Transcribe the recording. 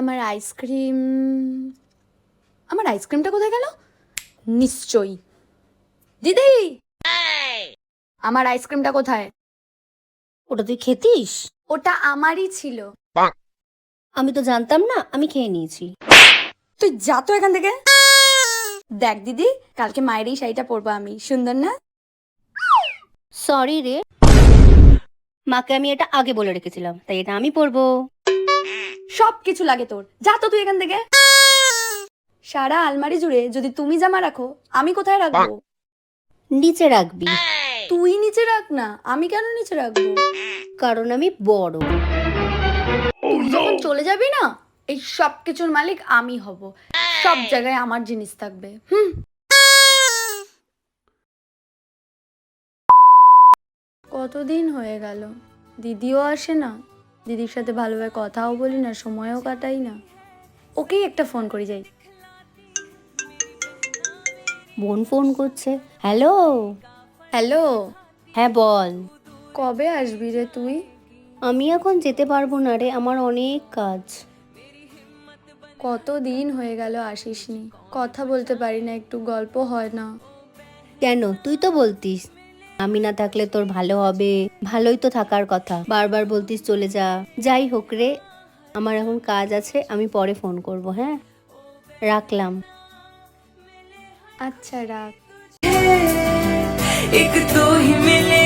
আমার আইসক্রিম, আমার আইসক্রিমটা কোথায় গেল? নিশ্চয়ই দিদি, আমার আইসক্রিমটা কোথায়? ওটা তুই খেতিস? ওটা আমারই ছিল। আমি তো জানতাম না, আমি খেয়ে নিয়েছি। তুই যা তো এখান থেকে। দেখ দিদি, কালকে মায়ের এই শাড়িটা পরবো আমি, সুন্দর না? সরি রে, মাকে আমি এটা আগে বলে রেখেছিলাম, তাই এটা আমি পরবো। সব কিছু লাগে তোর, যা তো তুই এখান থেকে। সারা আলমারি জুড়ে যদি তুমি জামা রাখো, আমি কোথায় রাখবো? নিচে রাখবি। তুই নিচে রাখ না, আমি কেন নিচে রাখবো? কারণ আমি বড়। তুই যখন চলে যাবি না, এই সব কিছুর মালিক আমি হব। সব জায়গায় আমার জিনিস থাকবে। কতদিন হয়ে গেল, দিদিও আসে না, দিদির সাথে ভালোভাবে কথাও বলি না, সময়ও কাটাই না। ওকেই একটা ফোন করি যাই। বোন ফোন করছে। হ্যালো। হ্যালো। হ্যাঁ বল। কবে আসবি রে তুই? আমি এখন যেতে পারবো না রে, আমার অনেক কাজ। কতদিন হয়ে গেল আসিসনি, কথা বলতে পারি না, একটু গল্প হয় না? কেন, তুই তো বলতিস আমি না থাকলে তোর ভালো হবে, ভালোই তো থাকার কথা, বারবার বলতিস চলে যা। যাই হোক রে, আমার এখন কাজ আছে, আমি পরে ফোন করব। হ্যাঁ, রাখলাম। আচ্ছা রাখ। एक तो ही मिले